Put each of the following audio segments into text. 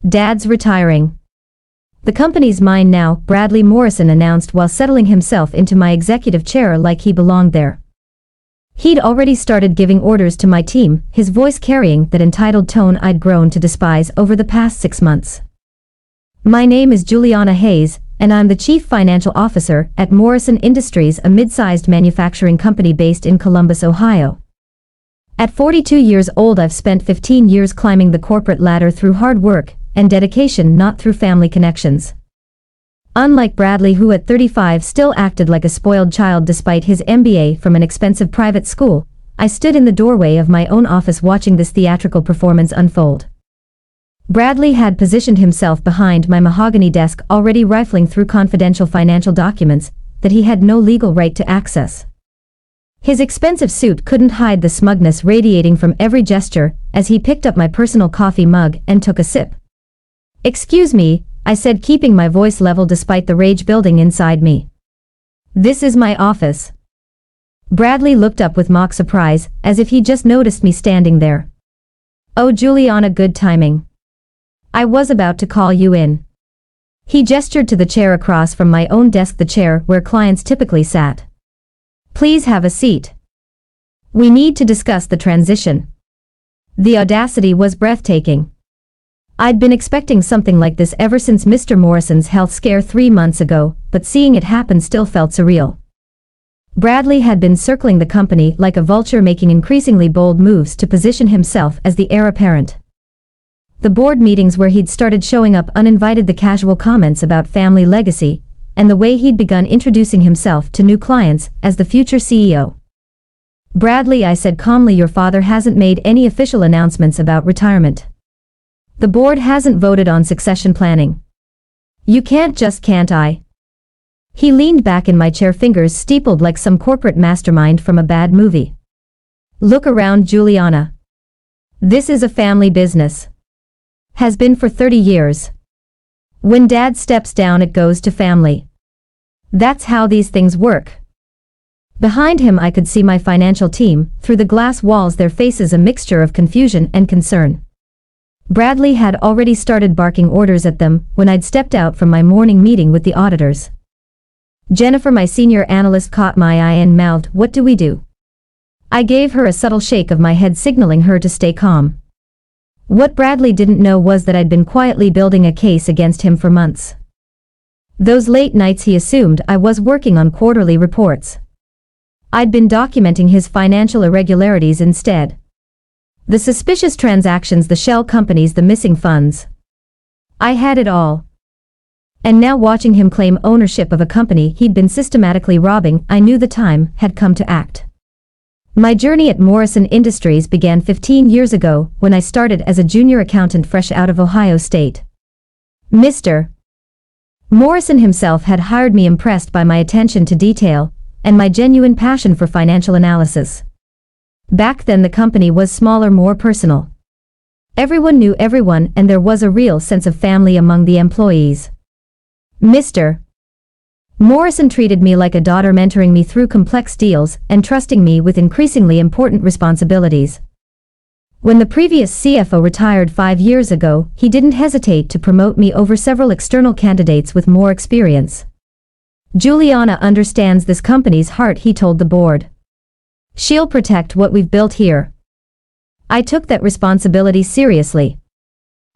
Dad's retiring. The company's mine now, Bradley Morrison announced while settling himself into my executive chair like he belonged there. He'd already started giving orders to my team, his voice carrying that entitled tone I'd grown to despise over the past 6 months. My name is Juliana Hayes, and I'm the Chief Financial Officer at Morrison Industries, a mid-sized manufacturing company based in Columbus, Ohio. At 42 years old, I've spent 15 years climbing the corporate ladder through hard work and dedication, not through family connections. Unlike Bradley, who at 35 still acted like a spoiled child despite his MBA from an expensive private school, I stood in the doorway of my own office watching this theatrical performance unfold. Bradley had positioned himself behind my mahogany desk, already rifling through confidential financial documents that he had no legal right to access. His expensive suit couldn't hide the smugness radiating from every gesture as he picked up my personal coffee mug and took a sip. "Excuse me," I said, keeping my voice level despite the rage building inside me. "This is my office." Bradley looked up with mock surprise, as if he just noticed me standing there. "Oh, Juliana, good timing. I was about to call you in." He gestured to the chair across from my own desk, the chair where clients typically sat. "Please have a seat. We need to discuss the transition." The audacity was breathtaking. I'd been expecting something like this ever since Mr. Morrison's health scare 3 months ago, but seeing it happen still felt surreal. Bradley had been circling the company like a vulture, making increasingly bold moves to position himself as the heir apparent. The board meetings where he'd started showing up uninvited, the casual comments about family legacy, and the way he'd begun introducing himself to new clients as the future CEO. "Bradley," I said calmly, "your father hasn't made any official announcements about retirement. The board hasn't voted on succession planning. You can't I?" He leaned back in my chair, fingers steepled like some corporate mastermind from a bad movie. "Look around, Juliana. This is a family business. Has been for 30 years. When Dad steps down, it goes to family. That's how these things work." Behind him I could see my financial team, through the glass walls, their faces a mixture of confusion and concern. Bradley had already started barking orders at them when I'd stepped out from my morning meeting with the auditors. Jennifer, my senior analyst, caught my eye and mouthed, "What do we do?" I gave her a subtle shake of my head, signaling her to stay calm. What Bradley didn't know was that I'd been quietly building a case against him for months. Those late nights he assumed I was working on quarterly reports. I'd been documenting his financial irregularities instead. The suspicious transactions, the shell companies, the missing funds. I had it all. And now, watching him claim ownership of a company he'd been systematically robbing, I knew the time had come to act. My journey at Morrison Industries began 15 years ago when I started as a junior accountant fresh out of Ohio State. Mr. Morrison himself had hired me, impressed by my attention to detail and my genuine passion for financial analysis. Back then the company was smaller, more personal. Everyone knew everyone, and there was a real sense of family among the employees. Mr. Morrison treated me like a daughter, mentoring me through complex deals and trusting me with increasingly important responsibilities. When the previous CFO retired 5 years ago, he didn't hesitate to promote me over several external candidates with more experience. "Juliana understands this company's heart," he told the board. "She'll protect what we've built here." I took that responsibility seriously.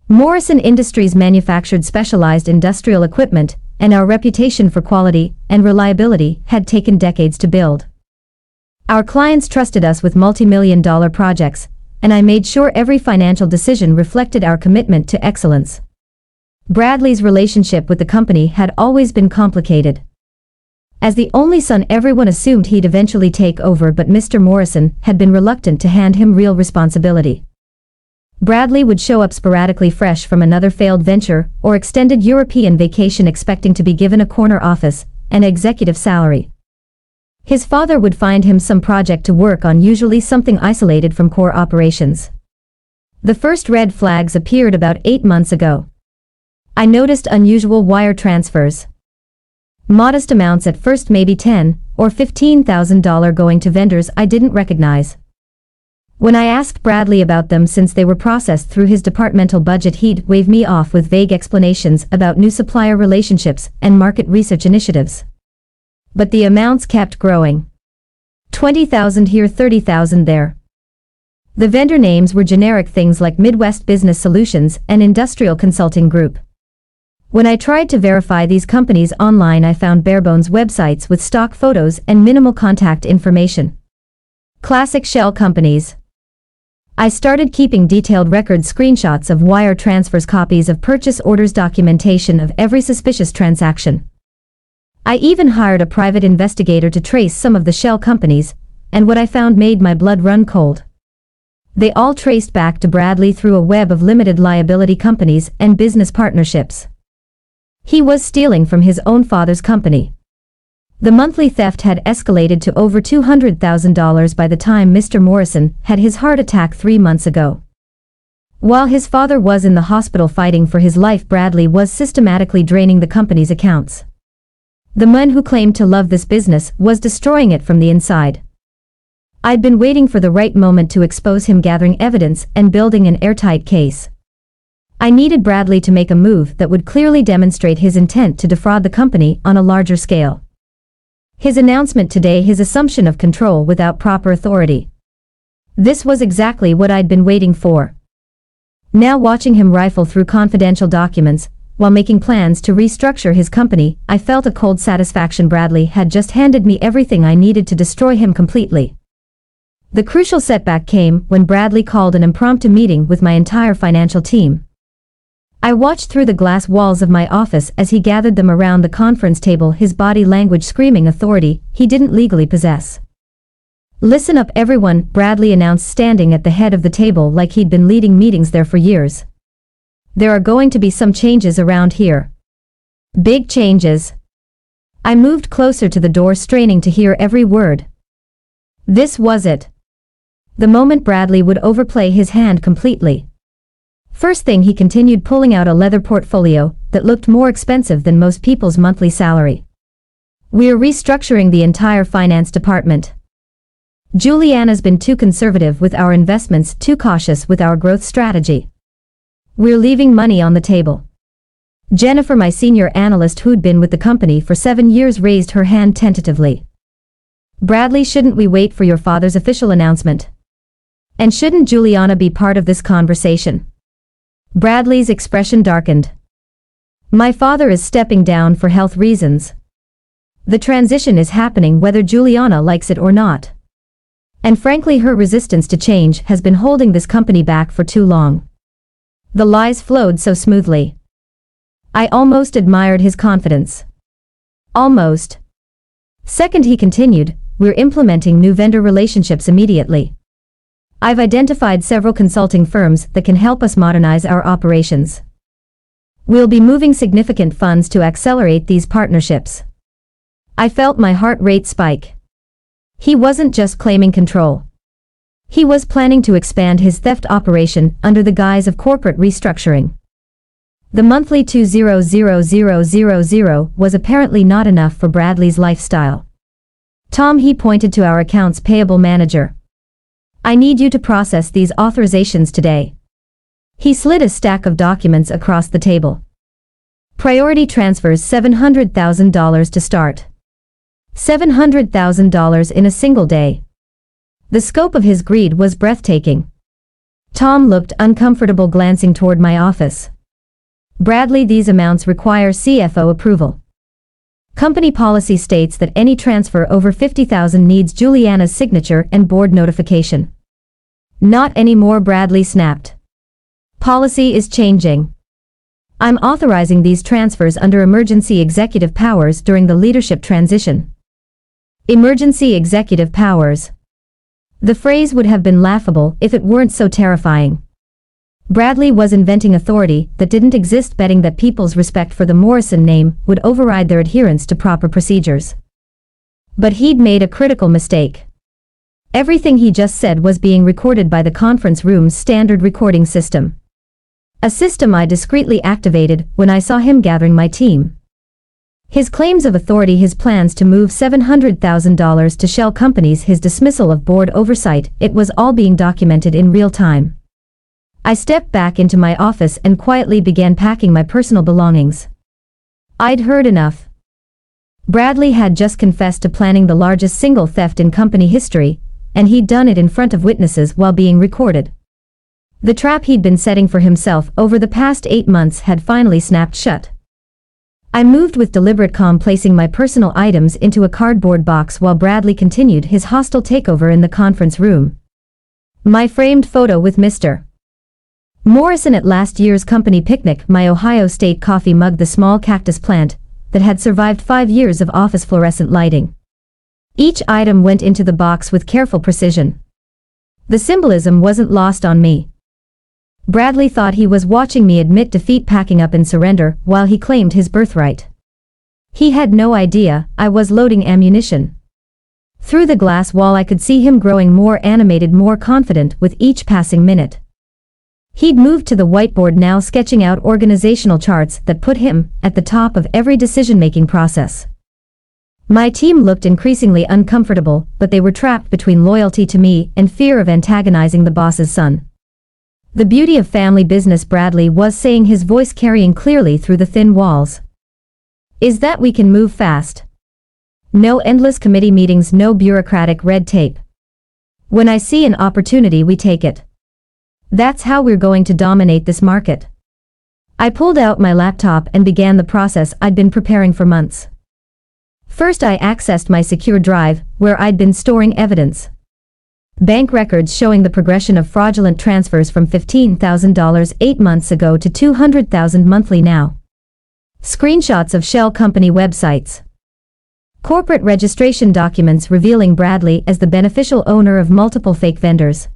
Morrison Industries manufactured specialized industrial equipment, and our reputation for quality and reliability had taken decades to build. Our clients trusted us with multi-million-dollar projects, and I made sure every financial decision reflected our commitment to excellence. Bradley's relationship with the company had always been complicated. As the only son, everyone assumed he'd eventually take over, but Mr. Morrison had been reluctant to hand him real responsibility. Bradley would show up sporadically, fresh from another failed venture or extended European vacation, expecting to be given a corner office and executive salary. His father would find him some project to work on, usually something isolated from core operations. The first red flags appeared about 8 months ago. I noticed unusual wire transfers. Modest amounts at first, maybe $10,000 or $15,000, going to vendors I didn't recognize. When I asked Bradley about them since they were processed through his departmental budget, he'd wave me off with vague explanations about new supplier relationships and market research initiatives. But the amounts kept growing. 20,000 here, 30,000 there. The vendor names were generic things like Midwest Business Solutions and Industrial Consulting Group. When I tried to verify these companies online, I found barebones websites with stock photos and minimal contact information. Classic shell companies. I started keeping detailed record screenshots of wire transfers, copies of purchase orders, documentation of every suspicious transaction. I even hired a private investigator to trace some of the shell companies, and what I found made my blood run cold. They all traced back to Bradley through a web of limited liability companies and business partnerships. He was stealing from his own father's company. The monthly theft had escalated to over $200,000 by the time Mr. Morrison had his heart attack 3 months ago. While his father was in the hospital fighting for his life, Bradley was systematically draining the company's accounts. The man who claimed to love this business was destroying it from the inside. I'd been waiting for the right moment to expose him, gathering evidence and building an airtight case. I needed Bradley to make a move that would clearly demonstrate his intent to defraud the company on a larger scale. His announcement today, his assumption of control without proper authority. This was exactly what I'd been waiting for. Now, watching him rifle through confidential documents while making plans to restructure his company, I felt a cold satisfaction. Bradley had just handed me everything I needed to destroy him completely. The crucial setback came when Bradley called an impromptu meeting with my entire financial team. I watched through the glass walls of my office as he gathered them around the conference table, his body language screaming authority he didn't legally possess. "Listen up, everyone," Bradley announced, standing at the head of the table like he'd been leading meetings there for years. "There are going to be some changes around here. Big changes." I moved closer to the door, straining to hear every word. This was it. The moment Bradley would overplay his hand completely. First thing, he continued, pulling out a leather portfolio that looked more expensive than most people's monthly salary. "We're restructuring the entire finance department. Juliana's been too conservative with our investments, too cautious with our growth strategy. We're leaving money on the table." Jennifer, my senior analyst who'd been with the company for 7 years, raised her hand tentatively. "Bradley, shouldn't we wait for your father's official announcement? And shouldn't Juliana be part of this conversation?" Bradley's expression darkened. "My father is stepping down for health reasons. The transition is happening whether Juliana likes it or not. And frankly, her resistance to change has been holding this company back for too long." The lies flowed so smoothly. I almost admired his confidence. Almost. "Second," he continued, "we're implementing new vendor relationships immediately. I've identified several consulting firms that can help us modernize our operations. We'll be moving significant funds to accelerate these partnerships." I felt my heart rate spike. He wasn't just claiming control. He was planning to expand his theft operation under the guise of corporate restructuring. The monthly $200,000 was apparently not enough for Bradley's lifestyle. "Tom," he pointed to our accounts payable manager, "I need you to process these authorizations today." He slid a stack of documents across the table. "Priority transfers, $700,000 to start. $700,000 in a single day." The scope of his greed was breathtaking. Tom looked uncomfortable, glancing toward my office. "Bradley, these amounts require CFO approval. Company policy states that any transfer over $50,000 needs Juliana's signature and board notification." "Not anymore," Bradley snapped. "Policy is changing. I'm authorizing these transfers under emergency executive powers during the leadership transition." Emergency executive powers. The phrase would have been laughable if it weren't so terrifying. Bradley was inventing authority that didn't exist, betting that people's respect for the Morrison name would override their adherence to proper procedures. But he'd made a critical mistake. Everything he just said was being recorded by the conference room's standard recording system. A system I discreetly activated when I saw him gathering my team. His claims of authority, his plans to move $700,000 to shell companies, his dismissal of board oversight, it was all being documented in real time. I stepped back into my office and quietly began packing my personal belongings. I'd heard enough. Bradley had just confessed to planning the largest single theft in company history, and he'd done it in front of witnesses while being recorded. The trap he'd been setting for himself over the past 8 months had finally snapped shut. I moved with deliberate calm, placing my personal items into a cardboard box while Bradley continued his hostile takeover in the conference room. My framed photo with Mr. Morrison at last year's company picnic, my Ohio State coffee mug, the small cactus plant that had survived 5 years of office fluorescent lighting. Each item went into the box with careful precision. The symbolism wasn't lost on me. Bradley thought he was watching me admit defeat, packing up and surrender, while he claimed his birthright. He had no idea I was loading ammunition. Through the glass wall I could see him growing more animated, more confident with each passing minute. He'd moved to the whiteboard now, sketching out organizational charts that put him at the top of every decision-making process. My team looked increasingly uncomfortable, but they were trapped between loyalty to me and fear of antagonizing the boss's son. The beauty of family business, Bradley was saying, his voice carrying clearly through the thin walls, is that we can move fast. No endless committee meetings, no bureaucratic red tape. When I see an opportunity, we take it. That's how we're going to dominate this market. I pulled out my laptop and began the process I'd been preparing for months. First, I accessed my secure drive, where I'd been storing evidence. Bank records showing the progression of fraudulent transfers from $15,000 8 months ago to $200,000 monthly now. Screenshots of shell company websites. Corporate registration documents revealing Bradley as the beneficial owner of multiple fake vendors.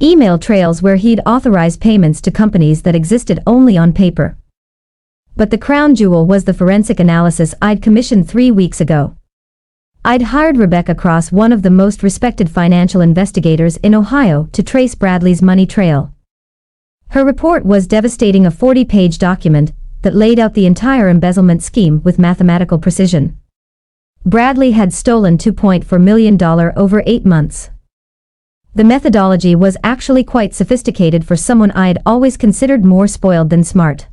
Email trails where he'd authorized payments to companies that existed only on paper. But the crown jewel was the forensic analysis I'd commissioned 3 weeks ago. I'd hired Rebecca Cross, one of the most respected financial investigators in Ohio, to trace Bradley's money trail. Her report was devastating, a 40-page document that laid out the entire embezzlement scheme with mathematical precision. Bradley had stolen $2.4 million over 8 months. The methodology was actually quite sophisticated for someone I'd always considered more spoiled than smart.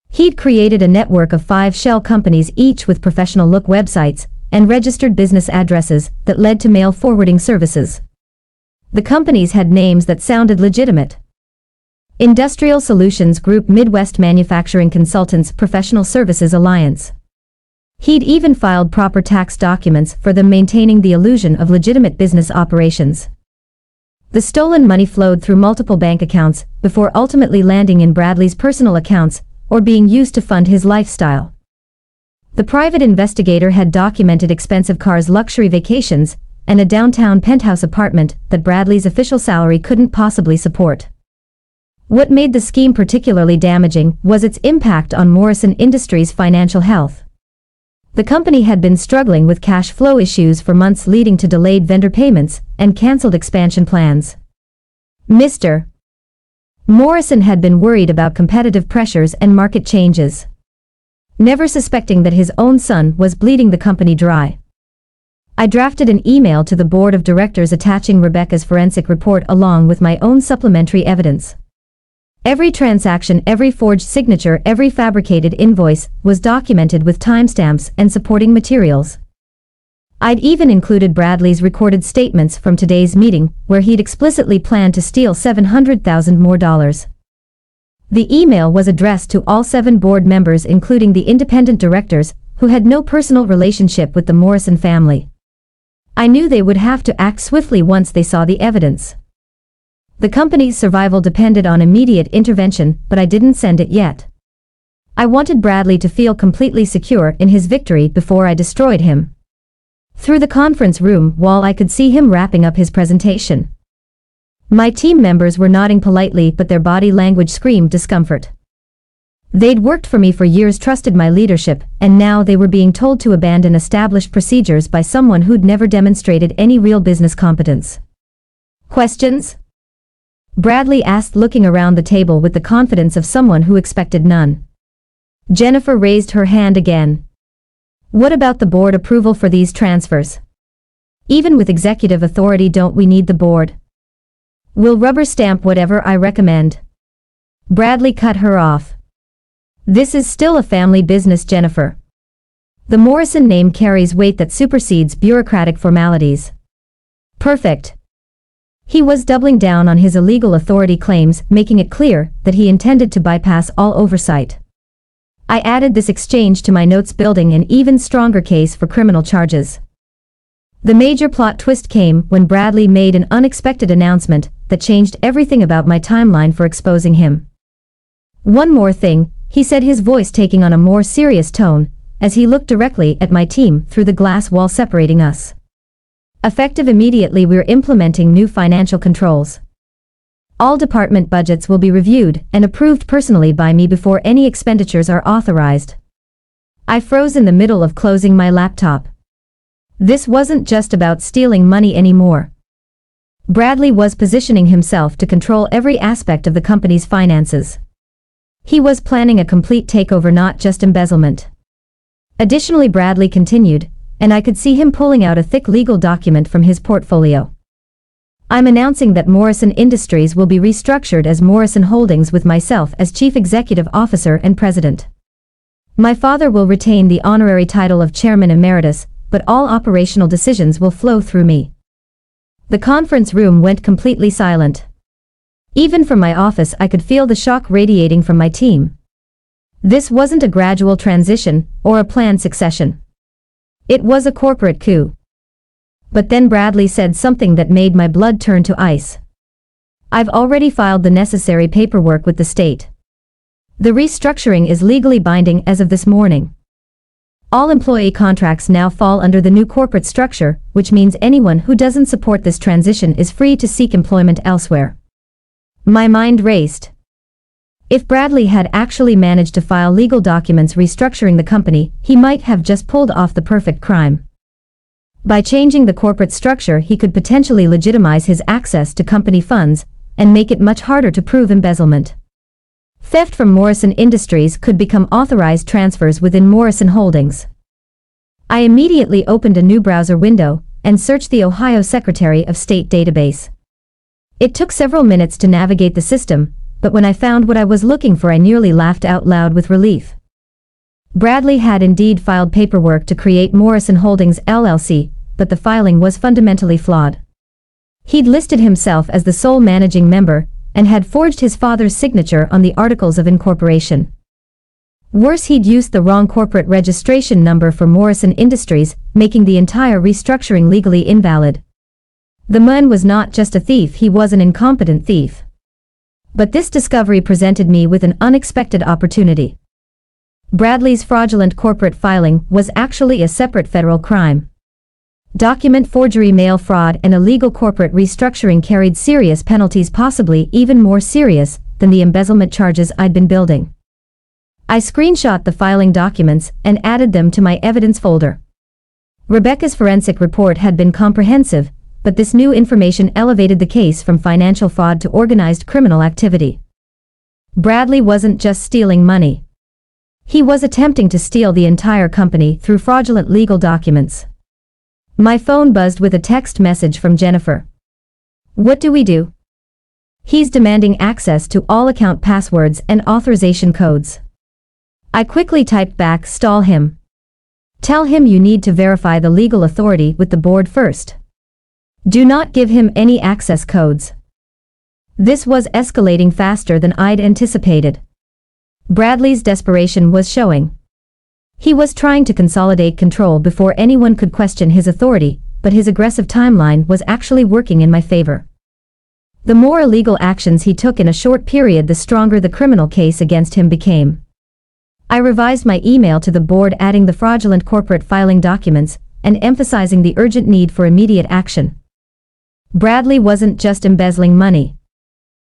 He'd created a network of 5 shell companies, each with professional-look websites and registered business addresses that led to mail forwarding services. The companies had names that sounded legitimate. Industrial Solutions Group, Midwest Manufacturing Consultants, Professional Services Alliance. He'd even filed proper tax documents for them, maintaining the illusion of legitimate business operations. The stolen money flowed through multiple bank accounts before ultimately landing in Bradley's personal accounts or being used to fund his lifestyle. The private investigator had documented expensive cars, luxury vacations, and a downtown penthouse apartment that Bradley's official salary couldn't possibly support. What made the scheme particularly damaging was its impact on Morrison Industries' financial health. The company had been struggling with cash flow issues for months, leading to delayed vendor payments and canceled expansion plans. Mr. Morrison had been worried about competitive pressures and market changes, never suspecting that his own son was bleeding the company dry. I drafted an email to the board of directors attaching Rebecca's forensic report along with my own supplementary evidence. Every transaction, every forged signature, every fabricated invoice was documented with timestamps and supporting materials. I'd even included Bradley's recorded statements from today's meeting, where he'd explicitly planned to steal $700,000 more. The email was addressed to all 7 board members, including the independent directors, who had no personal relationship with the Morrison family. I knew they would have to act swiftly once they saw the evidence. The company's survival depended on immediate intervention, but I didn't send it yet. I wanted Bradley to feel completely secure in his victory before I destroyed him. Through the conference room wall I could see him wrapping up his presentation. My team members were nodding politely, but their body language screamed discomfort. They'd worked for me for years, trusted my leadership, and now they were being told to abandon established procedures by someone who'd never demonstrated any real business competence. Questions? Bradley asked, looking around the table with the confidence of someone who expected none. Jennifer raised her hand again. What about the board approval for these transfers? Even with executive authority, don't we need the board? We'll rubber stamp whatever I recommend. Bradley cut her off. This is still a family business, Jennifer. The Morrison name carries weight that supersedes bureaucratic formalities. Perfect. He was doubling down on his illegal authority claims, making it clear that he intended to bypass all oversight. I added this exchange to my notes, building an even stronger case for criminal charges. The major plot twist came when Bradley made an unexpected announcement that changed everything about my timeline for exposing him. One more thing, he said, his voice taking on a more serious tone, as he looked directly at my team through the glass wall separating us. Effective immediately, we're implementing new financial controls. All department budgets will be reviewed and approved personally by me before any expenditures are authorized. I froze in the middle of closing my laptop. This wasn't just about stealing money anymore. Bradley was positioning himself to control every aspect of the company's finances. He was planning a complete takeover, not just embezzlement. Additionally, Bradley continued, and I could see him pulling out a thick legal document from his portfolio. I'm announcing that Morrison Industries will be restructured as Morrison Holdings, with myself as Chief Executive Officer and President. My father will retain the honorary title of Chairman Emeritus, but all operational decisions will flow through me. The conference room went completely silent. Even from my office, I could feel the shock radiating from my team. This wasn't a gradual transition or a planned succession. It was a corporate coup. But then Bradley said something that made my blood turn to ice. I've already filed the necessary paperwork with the state. The restructuring is legally binding as of this morning. All employee contracts now fall under the new corporate structure, which means anyone who doesn't support this transition is free to seek employment elsewhere. My mind raced. If Bradley had actually managed to file legal documents restructuring the company, he might have just pulled off the perfect crime. By changing the corporate structure, he could potentially legitimize his access to company funds and make it much harder to prove embezzlement. Theft from Morrison Industries could become authorized transfers within Morrison Holdings. I immediately opened a new browser window and searched the Ohio Secretary of State database. It took several minutes to navigate the system, but when I found what I was looking for, I nearly laughed out loud with relief. Bradley had indeed filed paperwork to create Morrison Holdings LLC, but the filing was fundamentally flawed. He'd listed himself as the sole managing member and had forged his father's signature on the Articles of Incorporation. Worse, he'd used the wrong corporate registration number for Morrison Industries, making the entire restructuring legally invalid. The man was not just a thief, he was an incompetent thief. But this discovery presented me with an unexpected opportunity. Bradley's fraudulent corporate filing was actually a separate federal crime. Document forgery, mail fraud, and illegal corporate restructuring carried serious penalties, possibly even more serious than the embezzlement charges I'd been building. I screenshot the filing documents and added them to my evidence folder. Rebecca's forensic report had been comprehensive, but this new information elevated the case from financial fraud to organized criminal activity. Bradley wasn't just stealing money. He was attempting to steal the entire company through fraudulent legal documents. My phone buzzed with a text message from Jennifer. What do we do? He's demanding access to all account passwords and authorization codes. I quickly typed back, stall him. Tell him you need to verify the legal authority with the board first. Do not give him any access codes. This was escalating faster than I'd anticipated. Bradley's desperation was showing. He was trying to consolidate control before anyone could question his authority, but his aggressive timeline was actually working in my favor. The more illegal actions he took in a short period, the stronger the criminal case against him became. I revised my email to the board, adding the fraudulent corporate filing documents and emphasizing the urgent need for immediate action. Bradley wasn't just embezzling money.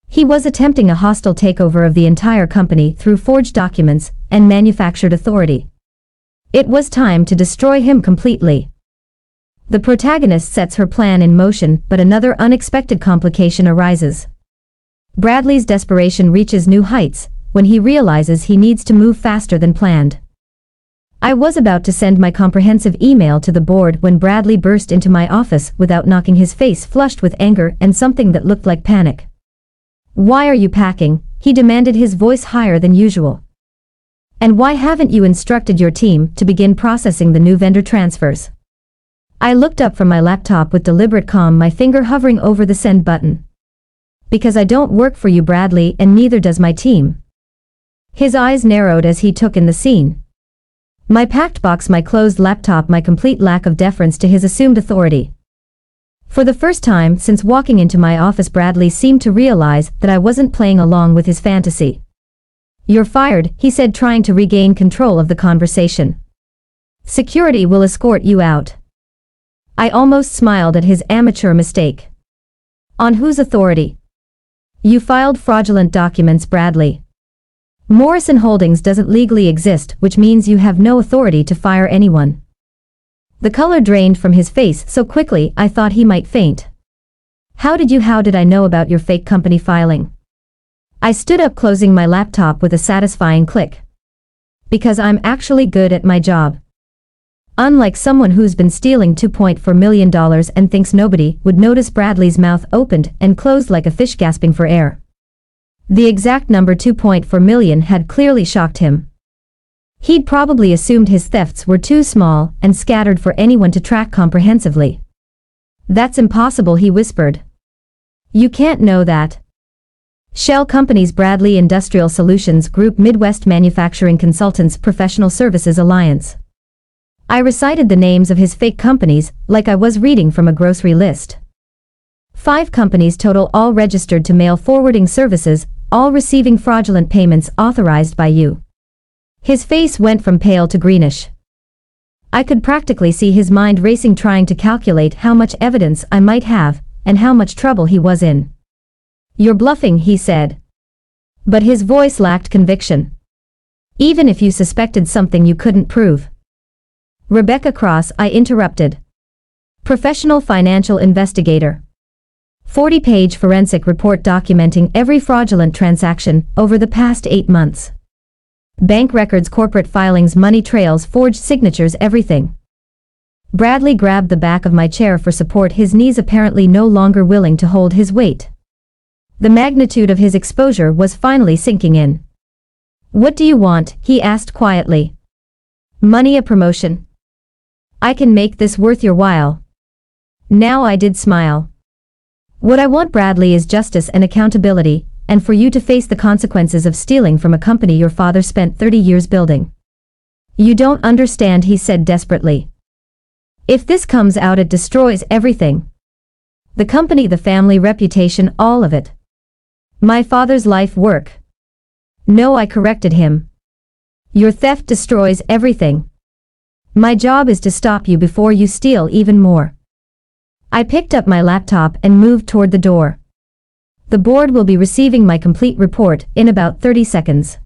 He was attempting a hostile takeover of the entire company through forged documents and manufactured authority. It was time to destroy him completely. The protagonist sets her plan in motion, but another unexpected complication arises. Bradley's desperation reaches new heights when he realizes he needs to move faster than planned. I was about to send my comprehensive email to the board when Bradley burst into my office without knocking, his face flushed with anger and something that looked like panic. "Why are you packing?" he demanded, his voice higher than usual. "And why haven't you instructed your team to begin processing the new vendor transfers?" I looked up from my laptop with deliberate calm, my finger hovering over the send button. "Because I don't work for you, Bradley, and neither does my team." His eyes narrowed as he took in the scene. My packed box, my closed laptop, my complete lack of deference to his assumed authority. For the first time since walking into my office, Bradley seemed to realize that I wasn't playing along with his fantasy. "You're fired," he said, trying to regain control of the conversation. "Security will escort you out." I almost smiled at his amateur mistake. "On whose authority?" "You filed fraudulent documents, Bradley. Morrison Holdings doesn't legally exist, which means you have no authority to fire anyone." The color drained from his face so quickly I thought he might faint. How did I know about your fake company filing?" I stood up, closing my laptop with a satisfying click. "Because I'm actually good at my job. Unlike someone who's been stealing $2.4 million and thinks nobody would notice." Bradley's mouth opened and closed like a fish gasping for air. The exact number $2.4 million had clearly shocked him. He'd probably assumed his thefts were too small and scattered for anyone to track comprehensively. "That's impossible," he whispered. "You can't know that." Shell Companies, Bradley Industrial Solutions Group, Midwest Manufacturing Consultants, Professional Services Alliance. I recited the names of his fake companies like I was reading from a grocery list. 5 companies total, all registered to mail forwarding services, all receiving fraudulent payments authorized by you. His face went from pale to greenish. I could practically see his mind racing, trying to calculate how much evidence I might have and how much trouble he was in. "You're bluffing," he said. But his voice lacked conviction. "Even if you suspected something you couldn't prove." "Rebecca Cross," I interrupted. "Professional financial investigator. 40-page forensic report documenting every fraudulent transaction over the past 8 months. Bank records, corporate filings, money trails, forged signatures, everything." Bradley grabbed the back of my chair for support, his knees apparently no longer willing to hold his weight. The magnitude of his exposure was finally sinking in. "What do you want?" he asked quietly. "Money, a promotion. I can make this worth your while." Now I did smile. "What I want, Bradley, is justice and accountability, and for you to face the consequences of stealing from a company your father spent 30 years building." "You don't understand," he said desperately. "If this comes out, it destroys everything. The company, the family reputation, all of it. My father's life work." "No," I corrected him. "Your theft destroys everything. My job is to stop you before you steal even more." I picked up my laptop and moved toward the door. "The board will be receiving my complete report in about 30 seconds.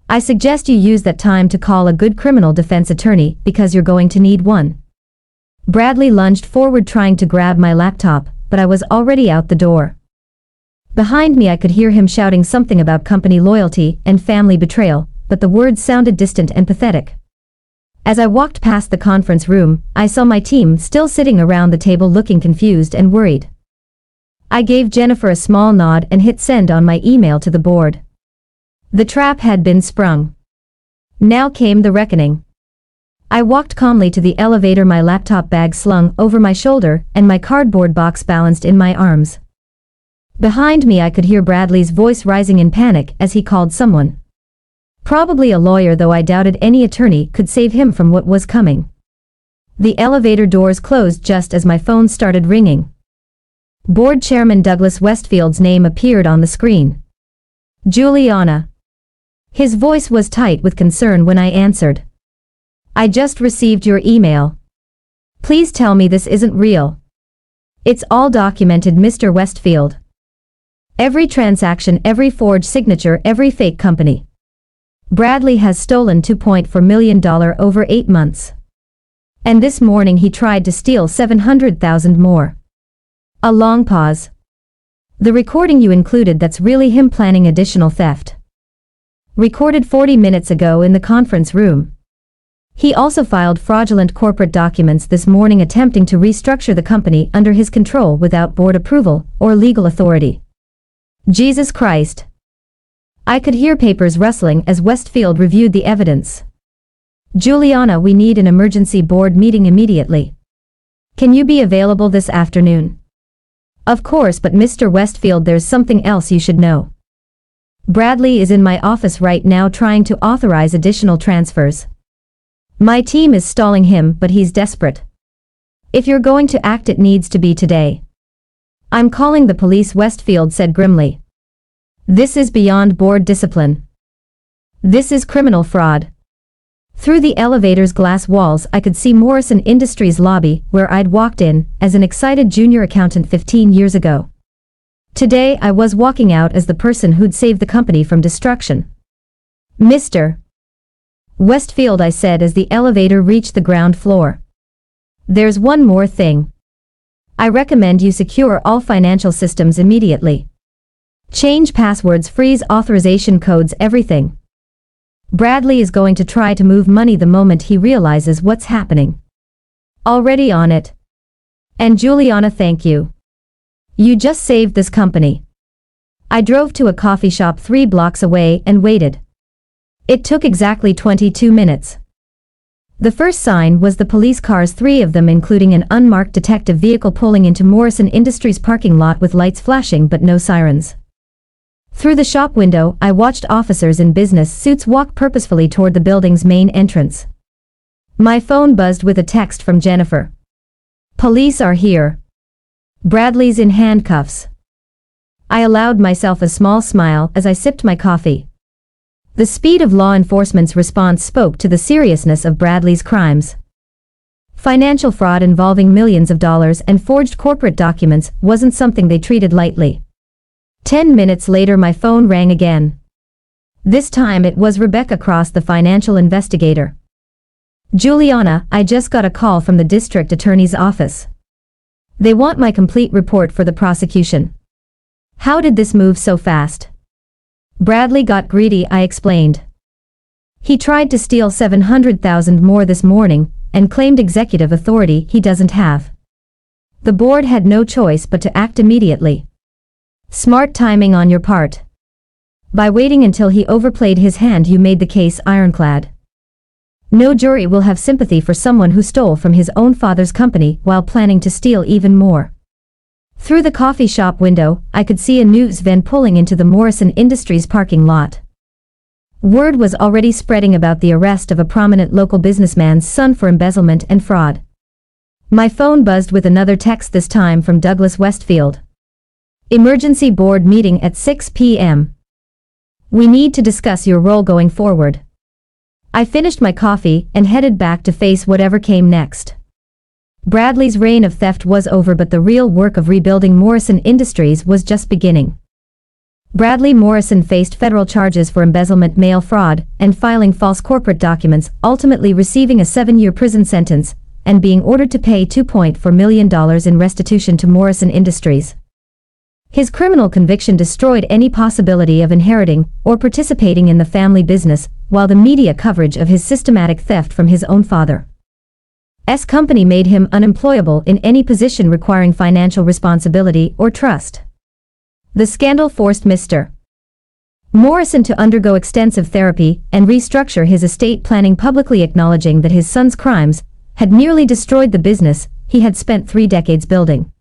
I suggest you use that time to call a good criminal defense attorney, because you're going to need one." Bradley lunged forward, trying to grab my laptop, but I was already out the door. Behind me I could hear him shouting something about company loyalty and family betrayal, but the words sounded distant and pathetic. As I walked past the conference room, I saw my team still sitting around the table, looking confused and worried. I gave Jennifer a small nod and hit send on my email to the board. The trap had been sprung. Now came the reckoning. I walked calmly to the elevator, my laptop bag slung over my shoulder and my cardboard box balanced in my arms. Behind me I could hear Bradley's voice rising in panic as he called someone. Probably a lawyer, though I doubted any attorney could save him from what was coming. The elevator doors closed just as my phone started ringing. Board Chairman Douglas Westfield's name appeared on the screen. "Juliana." His voice was tight with concern when I answered. "I just received your email. Please tell me this isn't real." "It's all documented, Mr. Westfield. Every transaction, every forged signature, every fake company. Bradley has stolen $2.4 million over 8 months. And this morning he tried to steal $700,000 more." A long pause. "The recording you included, that's really him planning additional theft. Recorded 40 minutes ago in the conference room." He also filed fraudulent corporate documents this morning attempting to restructure the company under his control without board approval or legal authority. Jesus Christ! I could hear papers rustling as Westfield reviewed the evidence. Juliana, we need an emergency board meeting immediately. Can you be available this afternoon? Of course, but Mr. Westfield, there's something else you should know. Bradley is in my office right now trying to authorize additional transfers. My team is stalling him, but he's desperate. If you're going to act, it needs to be today. I'm calling the police, Westfield said grimly. This is beyond board discipline. This is criminal fraud. Through the elevator's glass walls, I could see Morrison Industries' lobby, where I'd walked in as an excited junior accountant 15 years ago. Today, I was walking out as the person who'd saved the company from destruction. Mr. Westfield, I said as the elevator reached the ground floor. There's one more thing. I recommend you secure all financial systems immediately. Change passwords, freeze authorization codes, everything. Bradley is going to try to move money the moment he realizes what's happening. Already on it. And Juliana, thank you. You just saved this company. I drove to a coffee shop 3 blocks away and waited. It took exactly 22 minutes. The first sign was the police cars, 3 of them, including an unmarked detective vehicle, pulling into Morrison Industries' parking lot with lights flashing but no sirens. Through the shop window, I watched officers in business suits walk purposefully toward the building's main entrance. My phone buzzed with a text from Jennifer. Police are here. Bradley's in handcuffs. I allowed myself a small smile as I sipped my coffee. The speed of law enforcement's response spoke to the seriousness of Bradley's crimes. Financial fraud involving millions of dollars and forged corporate documents wasn't something they treated lightly. 10 minutes later, my phone rang again. This time it was Rebecca Cross, the financial investigator. Juliana, I just got a call from the district attorney's office. They want my complete report for the prosecution. How did this move so fast? Bradley got greedy, I explained. He tried to steal $700,000 more this morning and claimed executive authority he doesn't have. The board had no choice but to act immediately. Smart timing on your part. By waiting until he overplayed his hand, you made the case ironclad. No jury will have sympathy for someone who stole from his own father's company while planning to steal even more. Through the coffee shop window, I could see a news van pulling into the Morrison Industries parking lot. Word was already spreading about the arrest of a prominent local businessman's son for embezzlement and fraud. My phone buzzed with another text, this time from Douglas Westfield. Emergency board meeting at 6 p.m. We need to discuss your role going forward. I finished my coffee and headed back to face whatever came next. Bradley's reign of theft was over, but the real work of rebuilding Morrison Industries was just beginning. Bradley Morrison faced federal charges for embezzlement, mail fraud, and filing false corporate documents, ultimately receiving a 7-year prison sentence and being ordered to pay $2.4 million in restitution to Morrison Industries. His criminal conviction destroyed any possibility of inheriting or participating in the family business, while the media coverage of his systematic theft from his own father's company made him unemployable in any position requiring financial responsibility or trust. The scandal forced Mr. Morrison to undergo extensive therapy and restructure his estate planning, publicly acknowledging that his son's crimes had nearly destroyed the business he had spent 3 decades building.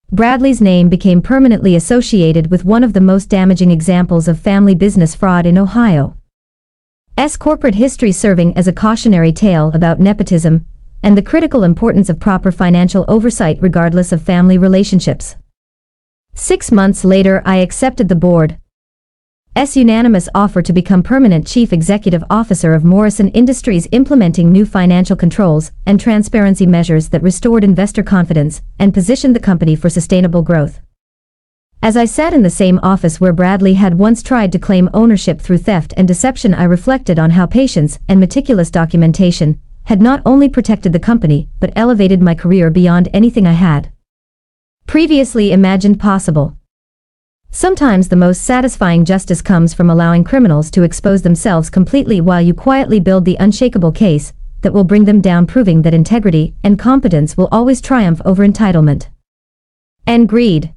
Bradley's name became permanently associated with one of the most damaging examples of family business fraud in Ohio's corporate history, serving as a cautionary tale about nepotism and the critical importance of proper financial oversight regardless of family relationships. 6 months later, I accepted the board's unanimous offer to become permanent chief executive officer of Morrison Industries, implementing new financial controls and transparency measures that restored investor confidence and positioned the company for sustainable growth. As I sat in the same office where Bradley had once tried to claim ownership through theft and deception, I reflected on how patience and meticulous documentation had not only protected the company but elevated my career beyond anything I had previously imagined possible. Sometimes the most satisfying justice comes from allowing criminals to expose themselves completely while you quietly build the unshakable case that will bring them down, proving that integrity and competence will always triumph over entitlement and greed.